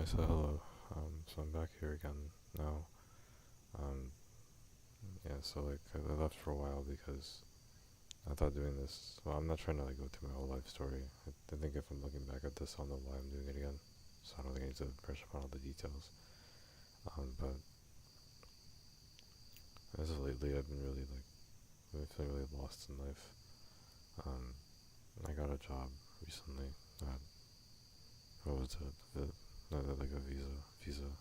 So hello. So I'm back here again now. Um, yeah. So like I left for a while because I thought doing this. Well, I'm not trying to like go through my whole life story. I think if I'm looking back at this, I'll know why I'm doing it again. So I don't think I need to brush up on all the details. But as of lately, I've been really like really feeling really lost in life. Um, I got a job recently. At, what was it? Like a visa.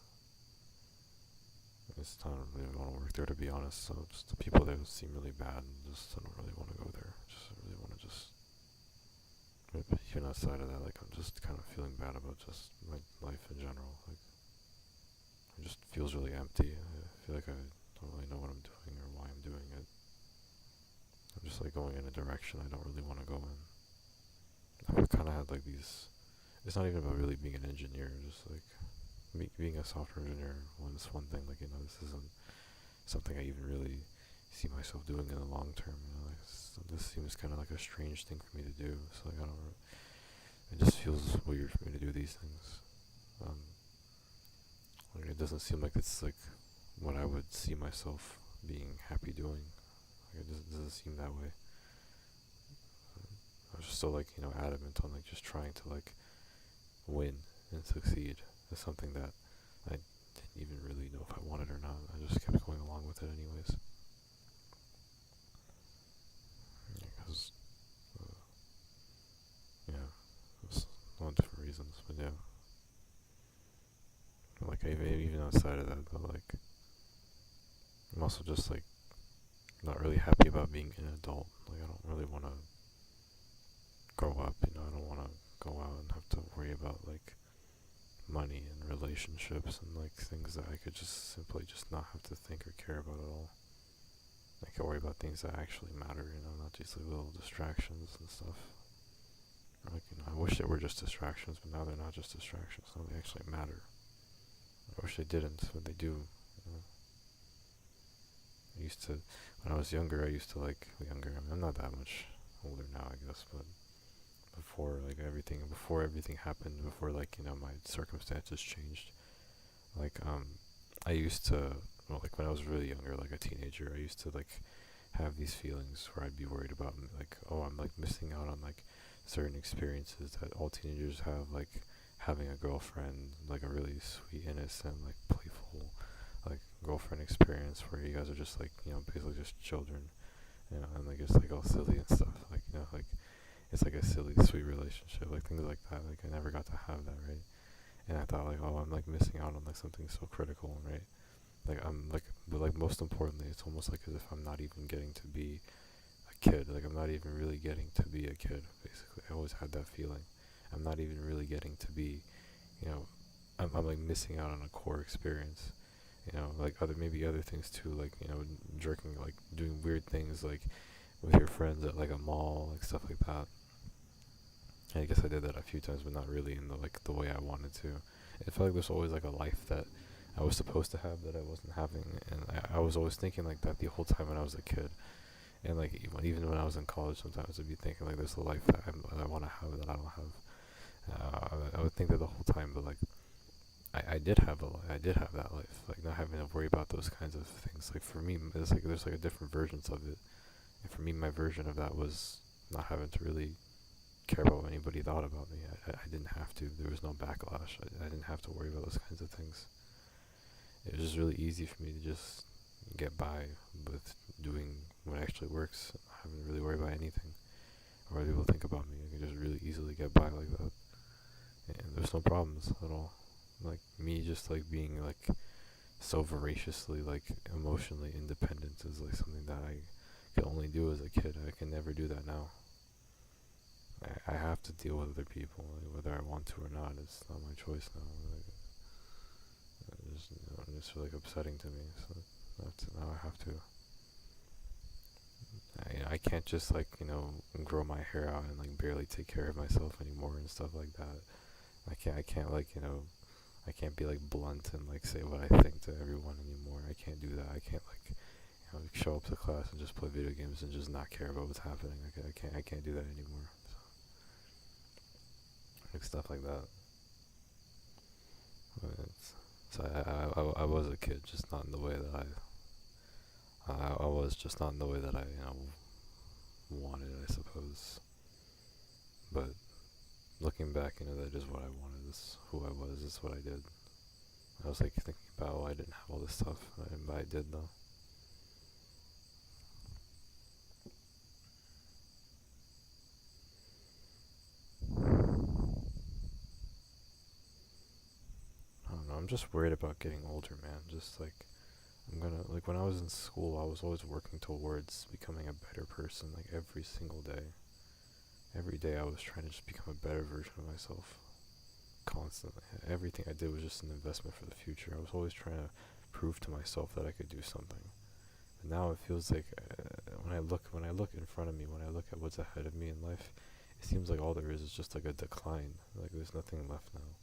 I just don't really want to work there, to be honest. So just the people there seem really bad, and just I don't really want to go there. Just I really want to just even outside of that, like I'm just kind of feeling bad about just my life in general. Like it just feels really empty. I feel like I don't really know what I'm doing or why I'm doing it. I'm just like going in a direction I don't really want to go in. I've kind of had like these. It's not even about really being an engineer. Just like being a software engineer. One thing. Like this isn't something I even really see myself doing in the long term. Like this seems kind of like a strange thing for me to do. So like I don't. It just feels weird for me to do these things. Um, like it doesn't seem like it's like what I would see myself being happy doing. Like doesn't seem that way. I was just so like adamant on like just trying to like win and succeed. Is something that I didn't even really know if I wanted or not. I just kept going along with it anyways. Because yeah, there's a lot of different reasons, but yeah. But like even outside of that, but like I'm also just like not really happy about being an adult. Like I don't really want to grow up. I don't want to go out and have to worry about like money and relationships and like things that I could just simply just not have to think or care about at all. I can worry about things that actually matter. Not these like little distractions and stuff. Like I wish they were just distractions, but now they're not just distractions. Now they actually matter. I wish they didn't, but they do. You know? I used to, when I was younger, I used to like younger. I mean, I'm not that much older now, I guess, but before everything happened, before like my circumstances changed, like I used to, well, like when I was really younger, like a teenager, I used to like have these feelings where I'd be worried about like, oh, I'm like missing out on like certain experiences that all teenagers have, like having a girlfriend, like a really sweet, innocent, like playful, like girlfriend experience where you guys are just like basically just children, and like it's like all silly and stuff, like like it's like a silly, sweet relationship, like things like that. Like I never got to have that, right? And I thought like, oh, I'm like missing out on like something so critical, right? Like I'm like, but like most importantly, it's almost like as if I'm not even getting to be a kid. Like I'm not even really getting to be a kid. Basically, I always had that feeling. I'm not even really getting to be, you know, I'm like missing out on a core experience. Like maybe other things too, like jerking, like doing weird things, like with your friends at like a mall, like stuff like that. And I guess I did that a few times, but not really in the way I wanted to. It felt like there's always like a life that I was supposed to have that I wasn't having, and I was always thinking like that the whole time when I was a kid. And like even when I was in college, sometimes I'd be thinking like there's a life that I want to have that I don't have. I would think that the whole time, but like I did have I did have that life, like not having to worry about those kinds of things. Like for me, it's like there's like a different versions of it, and for me, my version of that was not having to really care about what anybody thought about me. I didn't have to. There was no backlash. I didn't have to worry about those kinds of things. It was just really easy for me to just get by with doing what actually works. I haven't really worried about anything or what people think about me. I can just really easily get by like that, and there's no problems at all. Like me, just like being like so voraciously like emotionally independent is like something that I could only do as a kid. I can never do that now. I have to deal with other people, like, whether I want to or not. It's not my choice now. Like, it's like upsetting to me. So now I have to. I can't just like grow my hair out and like barely take care of myself anymore and stuff like that. I can't like I can't be like blunt and like say what I think to everyone anymore. I can't do that. I can't like show up to class and just play video games and just not care about what's happening. I can't do that anymore. So, like stuff like that. So I was a kid, just not in the way that I was just not in the way that I wanted, I suppose. But looking back, that is what I wanted. This is who I was. This is what I did. I was like thinking about, I didn't have all this stuff, but I did though. I don't know. I'm just worried about getting older, man. Just like I'm gonna like when I was in school, I was always working towards becoming a better person. Like every single day, every day I was trying to just become a better version of myself. Constantly, everything I did was just an investment for the future. I was always trying to prove to myself that I could do something. And now it feels like when I look in front of me, when I look at what's ahead of me in life, it seems like all there is just like a decline. Like there's nothing left now.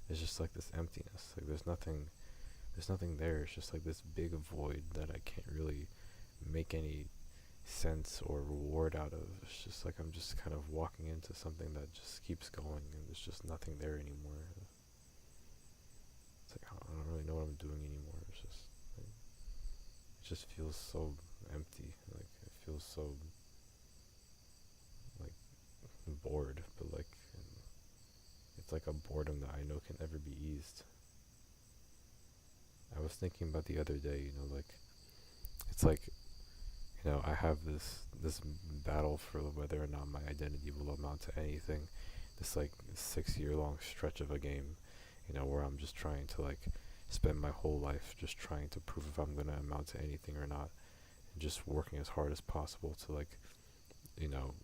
It's just like this emptiness. Like there's nothing there. It's just like this big void that I can't really make any sense or reward out of. It's just like I'm just kind of walking into something that just keeps going and there's just nothing there anymore. It's like I don't really know what I'm doing anymore. It's just like, it just feels so empty. Like it feels so like bored, but like it's like a boredom that I know can never be eased. I was thinking about the other day, like it's like I have this battle for whether or not my identity will amount to anything. This like 6 year long stretch of a game, where I'm just trying to like spend my whole life just trying to prove if I'm gonna amount to anything or not, and just working as hard as possible to like you know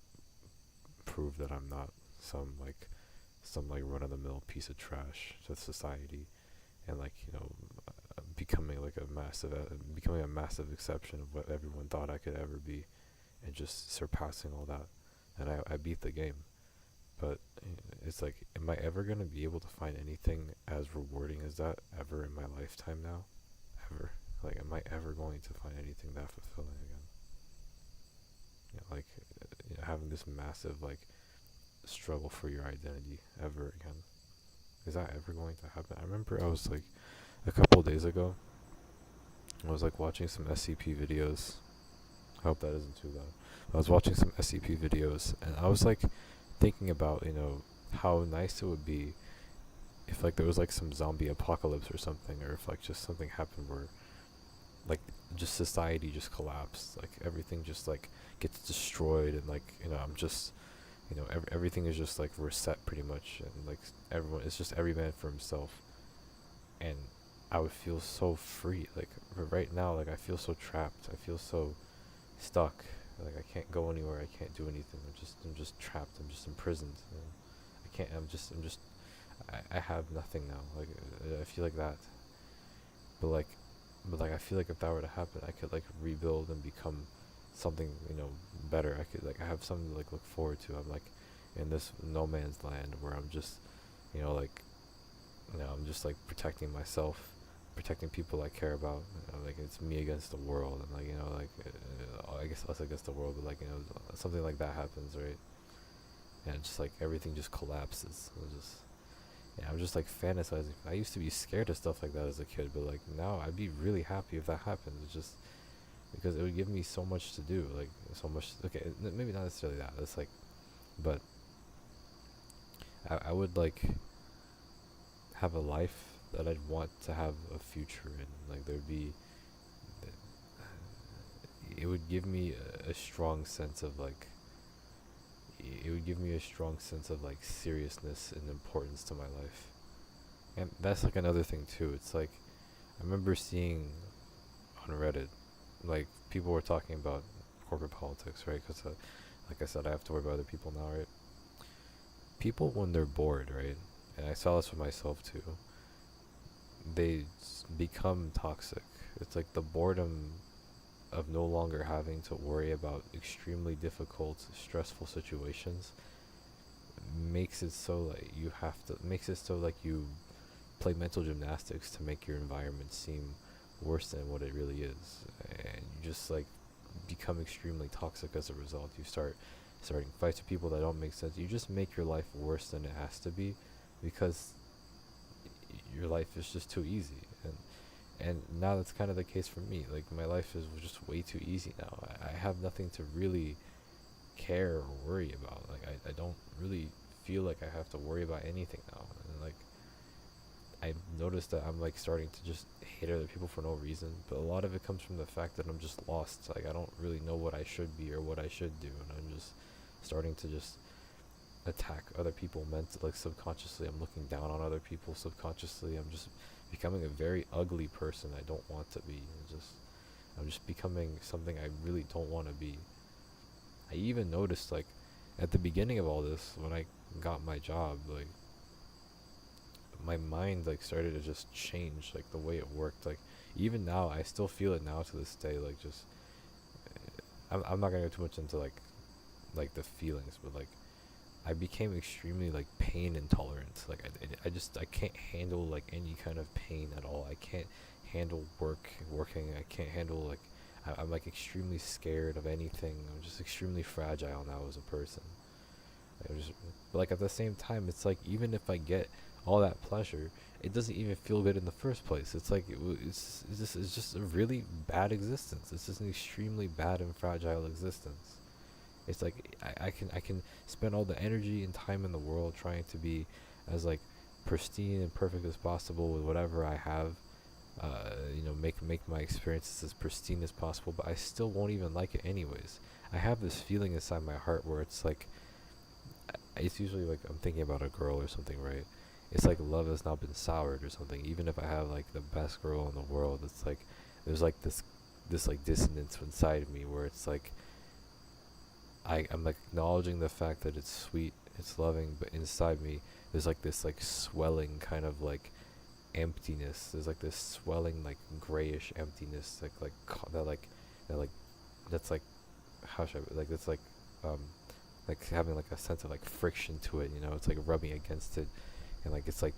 prove that I'm not some run of the mill piece of trash to society, and becoming a massive exception of what everyone thought I could ever be, and just surpassing all that. And I beat the game, but it's like, am I ever gonna be able to find anything as rewarding as that ever in my lifetime now? Ever? Like, am I ever going to find anything that fulfilling again? Having this massive struggle for your identity ever again. Is that ever going to happen? I remember I was like a couple days ago, I was like watching some SCP videos. I hope that isn't too loud. I was watching some SCP videos and I was like thinking about, how nice it would be if like there was like some zombie apocalypse or something, or if like just something happened where like just society just collapsed, like everything just like gets destroyed, and I'm just everything is just like reset pretty much, and like everyone, it's just every man for himself, and I would feel so free. Like right now, like I feel so trapped. I feel so stuck. Like I can't go anywhere. I can't do anything. I'm just trapped. I'm just imprisoned. I can't. I have nothing now. Like I feel like that. But like, I feel like if that were to happen, I could like rebuild and become something better. I could like I have something to like look forward to. I'm like in this no man's land where I'm just like I'm just like protecting myself, protecting people I care about. Like it's me against the world, and I guess us against the world, but something like that happens, right? And just like everything just collapses. I'm just like fantasizing. I used to be scared of stuff like that as a kid, but like now I'd be really happy if that happens. It's just because it would give me so much to do, like so much. Okay, maybe not necessarily that. It's like, but I would like have a life that I'd want to have a future in. Like there'd be, it would give me a strong sense of like, it would give me a strong sense of like seriousness and importance to my life. And that's like another thing too. It's like I remember seeing on Reddit, like people were talking about corporate politics, right? Because like I said, I have to worry about other people now, right? People when they're bored, right? And I saw this with myself too. They become toxic. It's like the boredom of no longer having to worry about extremely difficult, stressful situations makes it so like you play mental gymnastics to make your environment seem worse than what it really is, and you just like become extremely toxic as a result. You starting fights with people that don't make sense. You just make your life worse than it has to be, because your life is just too easy. And now that's kind of the case for me. Like my life is just way too easy now. I have nothing to really care or worry about. Like I don't really feel like I have to worry about anything now. And like I've noticed that I'm like starting to just hate other people for no reason, but a lot of it comes from the fact that I'm just lost. Like I don't really know what I should be or what I should do, and I'm just starting to just attack other people like subconsciously. I'm looking down on other people subconsciously. I'm just becoming a very ugly person I don't want to be. I'm just becoming something I really don't want to be. I even noticed like at the beginning of all this when I got my job, like my mind like started to just change like the way it worked. Like even now I still feel it now to this day. Like just I'm not gonna go too much into like the feelings, but like I became extremely like pain intolerant. Like I can't handle like any kind of pain at all. I can't handle working. I can't handle like I'm like extremely scared of anything. I'm just extremely fragile now as a person. But like at the same time, it's like even if I get all that pleasure, it doesn't even feel good in the first place. It's like it's just a really bad existence. It's just an extremely bad and fragile existence. It's like I can spend all the energy and time in the world trying to be as like pristine and perfect as possible with whatever I have. Make my experiences as pristine as possible, but I still won't even like it anyways. I have this feeling inside my heart where it's like it's usually like I'm thinking about a girl or something, right? It's like love has not been soured or something. Even if I have like the best girl in the world, it's like there's like this like dissonance inside of me where it's like I'm like acknowledging the fact that it's sweet, it's loving, but inside me there's like this like swelling kind of like emptiness. There's like this swelling like grayish emptiness that that like that's like how should I like that's um like having like a sense of like friction to it, it's like rubbing against it, and like it's like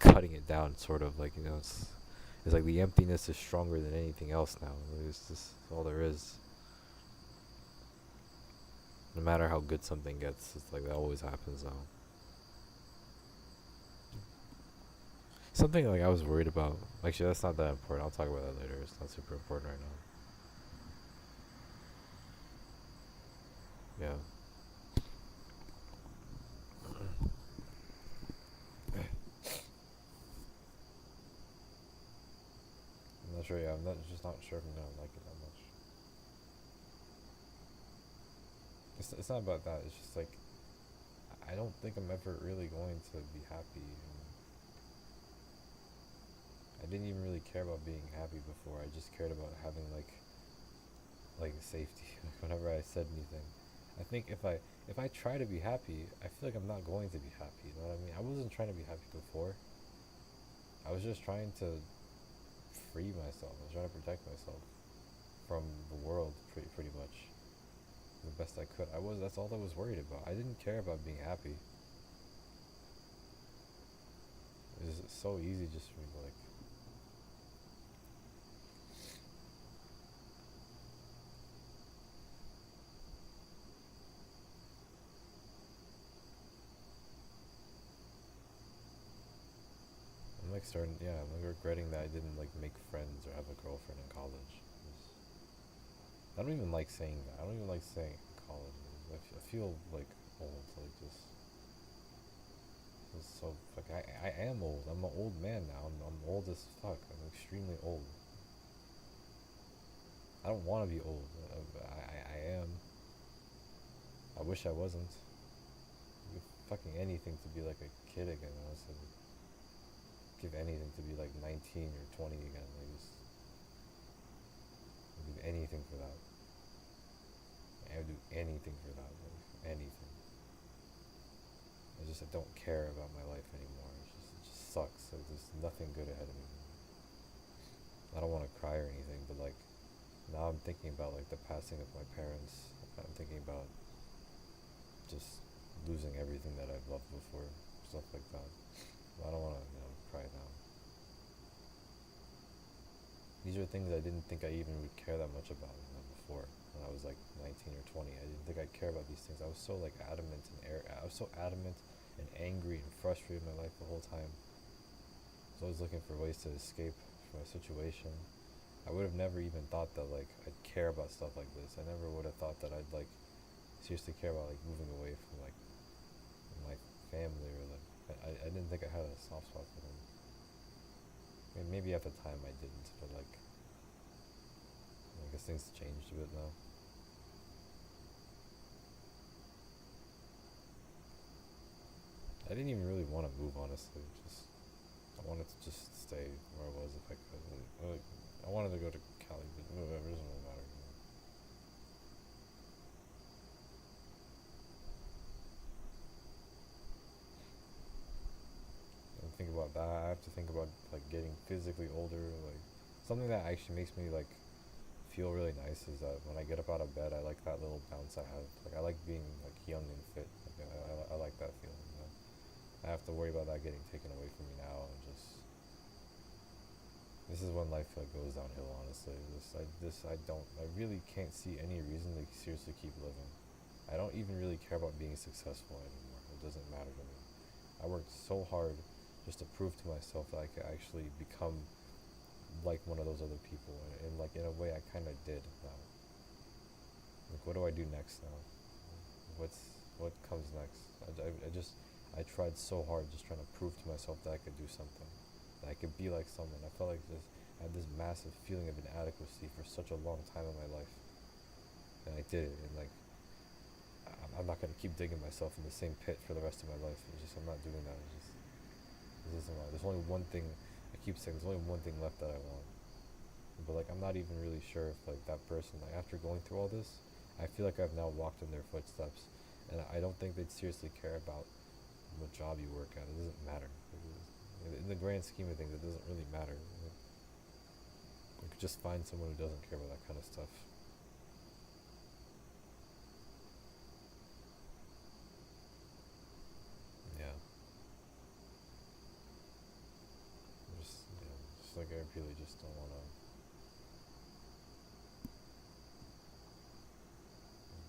cutting it down sort of like it's like the emptiness is stronger than anything else now. It's just all there is. No matter how good something gets, it's like that always happens now. Something like I was worried about. Actually, that's not that important. I'll talk about that later. It's not super important right now. Yeah. I'm not sure. Yeah, I'm not just not sure if I'm gonna like it that much. It's not about that. It's just like I don't think I'm ever really going to be happy. And I didn't even really care about being happy before. I just cared about having like safety. Like whenever I said anything, I think if I try to be happy, I feel like I'm not going to be happy. You know what I mean? I wasn't trying to be happy before. I was just trying to free myself. I was trying to protect myself from the world, pretty much, the best I could. That's all I was worried about. I didn't care about being happy. It's so easy just for me to like. I'm like starting, yeah, I'm like regretting that I didn't like make friends or have a girlfriend in college. I don't even like saying that. I don't even like saying college. I feel like old, like just so fuck. I am old. I'm an old man now. I'm old as fuck. I'm extremely old. I don't want to be old. I am. I wish I wasn't. I'd give fucking anything to be like a kid again. Honestly, give anything to be like 19 or 20 again. I'd give anything for that. I would do anything for that. Like, anything. I don't care about my life anymore. It just sucks. Like, there's nothing good ahead of me. I don't want to cry or anything, but like now I'm thinking about like the passing of my parents. I'm thinking about just losing everything that I've loved before, stuff like that. But I don't want to, cry now. These are things I didn't think I even would care that much about, before when I was like 19 or 20. I didn't think I'd care about these things. I was so like adamant and I was so adamant and angry and frustrated in my life the whole time. was always looking for ways to escape from a situation. I would have never even thought that like I'd care about stuff like this. I never would have thought that I'd like seriously care about like moving away from like my family or like I didn't think I had a soft spot for them. I mean, maybe at the time I didn't, but like I guess things changed a bit now. I didn't even really want to move, honestly. Just I wanted to just stay where I was if I could. Like, I wanted to go to Cali, but whatever, it doesn't really matter. And think about that. I have to think about like getting physically older. Like something that actually makes me like feel really nice is that when I get up out of bed, I like that little bounce I have. Like I like being like young and fit. Like I like that feeling. You know? I have to worry about that getting taken away from me now, and just this is when life like goes downhill. Honestly, I really can't see any reason to seriously keep living. I don't even really care about being successful anymore. It doesn't matter to me. I worked so hard just to prove to myself that I could actually become like one of those other people, and like in a way I kind of did now. Like what do I do next now? What comes next? I tried so hard just trying to prove to myself that I could do something, that I could be like someone. I felt like this I had this massive feeling of inadequacy for such a long time in my life, and I did it. And like I'm not gonna keep digging myself in the same pit for the rest of my life. I'm not doing that. There's only one thing. I keep saying there's only one thing left that I want. But like I'm not even really sure if like that person, like after going through all this, I feel like I've now walked in their footsteps, and I don't think they'd seriously care about what job you work at. It doesn't matter. In the grand scheme of things, it doesn't really matter. You could just find someone who doesn't care about that kind of stuff. Yeah. Just like I really just don't want to.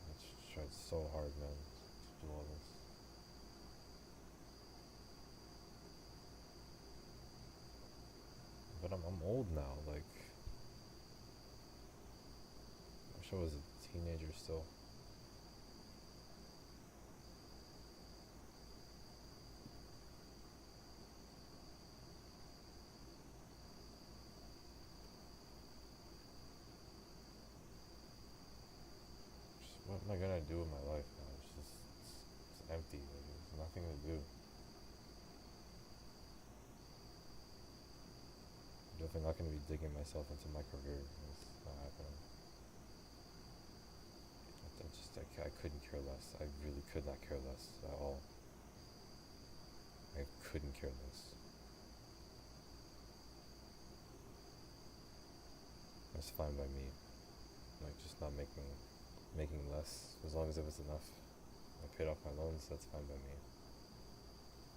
I just tried so hard, man, to do all this. But I'm old now. Like I wish I was a teenager still. What am I gonna do with my life now? It's empty. Like, there's nothing to do. I'm definitely not gonna be digging myself into my career. It's not happening. I couldn't care less. I really could not care less at all. I couldn't care less. That's fine by me. Like just not making less, as long as it was enough. I paid off my loans. That's fine by me.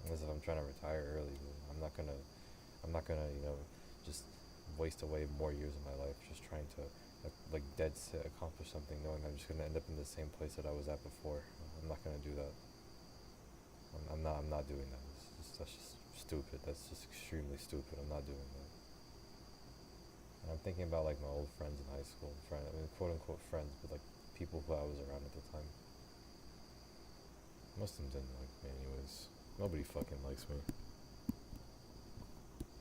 Unless if I'm trying to retire early, I'm not gonna just waste away more years of my life just trying to like dead set accomplish something, knowing I'm just gonna end up in the same place that I was at before. I'm not gonna do that. I'm not doing that. That's just stupid. That's just extremely stupid. I'm not doing that. And I'm thinking about like my old friends in high school, I mean, quote unquote friends, but like people who I was around at the time. Most of them didn't like me, anyways. Nobody fucking likes me.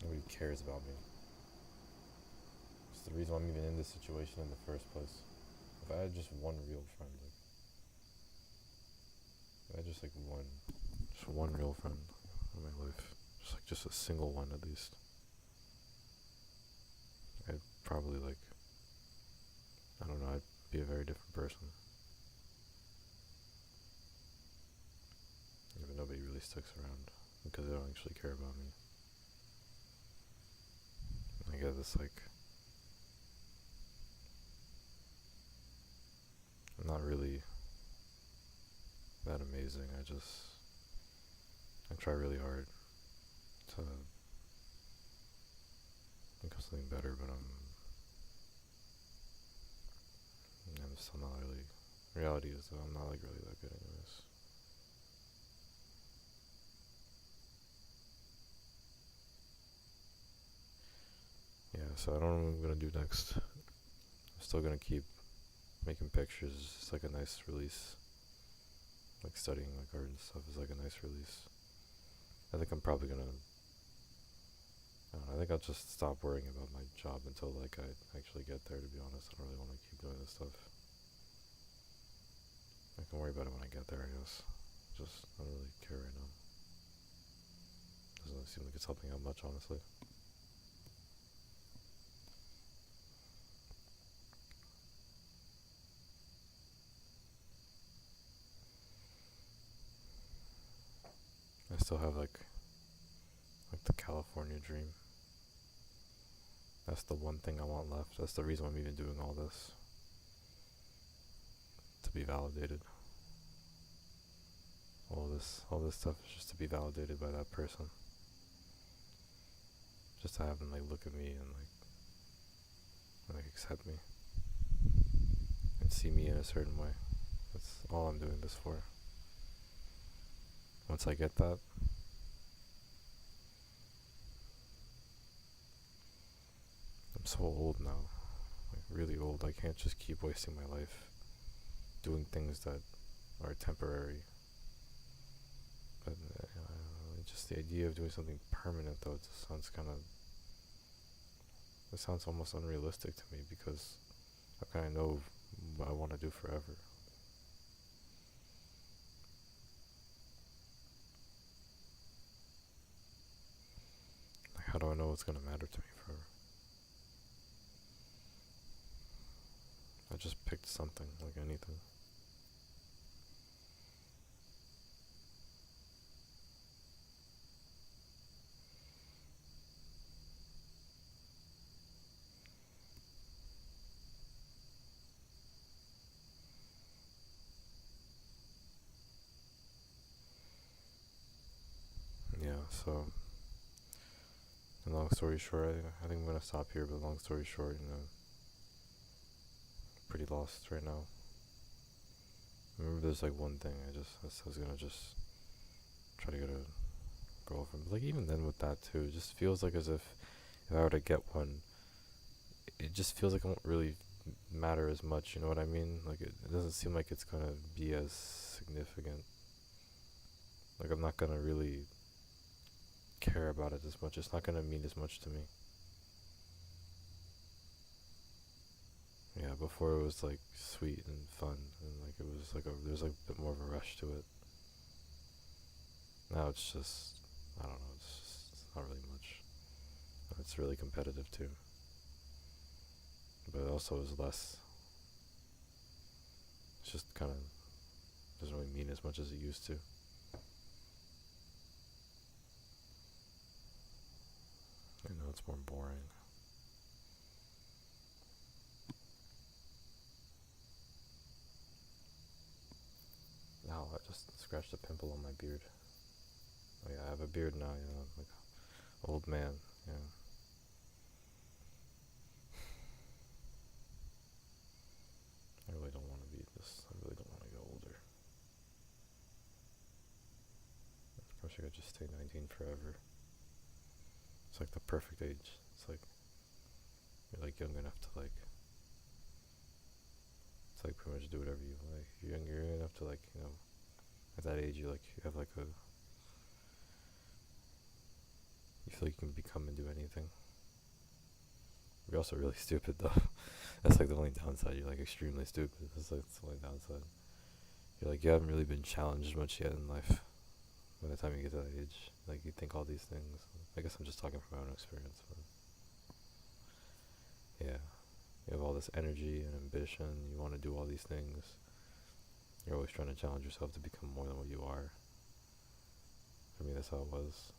Nobody cares about me. It's the reason I'm even in this situation in the first place. If I had just one real friend, like, if I had just one real friend in my life, just a single one at least, I'd probably like, I don't know, I'd be a very different person. But nobody really sticks around because they don't actually care about me. I guess it's like, I'm not really that amazing. I try really hard to think of something better, but I'm still not really. Reality is that I'm not like really that good anyways. So I don't know what I'm gonna do next. I'm still gonna keep making pictures. It's just like a nice release. Like studying like art and stuff is like a nice release. I think I'm probably gonna. I don't know, I think I'll just stop worrying about my job until like I actually get there. To be honest, I don't really want to keep doing this stuff. I can worry about it when I get there, I guess. Just I don't really care right now. Doesn't really seem like it's helping out much, honestly. I still have like the California dream. That's the one thing I want left. That's the reason I'm even doing all this. To be validated. All this stuff is just to be validated by that person. Just to have them like look at me and like accept me. And see me in a certain way. That's all I'm doing this for. Once I get that, I'm so old now. Like really old. I can't just keep wasting my life doing things that are temporary. But just the idea of doing something permanent, though, it just sounds kind of. It sounds almost unrealistic to me because how can I know what I want to do forever? Like, how do I know what's gonna matter to me forever? I just picked something, like anything. Yeah, so, and long story short, I think I'm gonna stop here, but long story short, pretty lost right now. Remember, there's like one thing I was gonna just try to get a girlfriend. But like even then with that too, it just feels like as if I were to get one, it just feels like it won't really matter as much. You know what I mean? Like it doesn't seem like it's gonna be as significant. Like I'm not gonna really care about it as much. It's not gonna mean as much to me. Yeah, before it was like sweet and fun, and like it was like there's like a bit more of a rush to it. Now it's just I don't know. It's not really much. It's really competitive too, but it also is less. It's just kind of doesn't really mean as much as it used to. I know it's more boring. Now I just scratched a pimple on my beard. Oh yeah, I have a beard now. Like old man. Yeah. I really don't want to be this. I really don't want to get older. I wish I could just stay 19 forever. It's like the perfect age. It's like you're like young enough to like. It's like pretty much do whatever you like. You're young enough to like at that age you have like a. You feel like you can become and do anything. You're also really stupid though. That's like the only downside. You're like extremely stupid. That's like the only downside. You're like you haven't really been challenged much yet in life. By the time you get to that age, like you think all these things. I guess I'm just talking from my own experience. But yeah, you have all this energy and ambition. You want to do all these things. You're always trying to challenge yourself to become more than what you are. For me, that's how it was.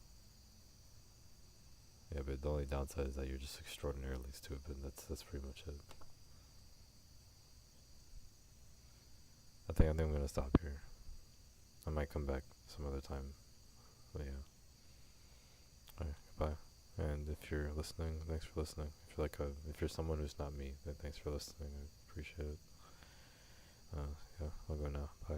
Yeah, but the only downside is that you're just extraordinarily stupid. That's pretty much it. I think I'm gonna stop here. I might come back some other time. But yeah. Alright, goodbye. And if you're listening, thanks for listening. If you're someone who's not me, then thanks for listening. I appreciate it. Yeah, I'll go now. Bye.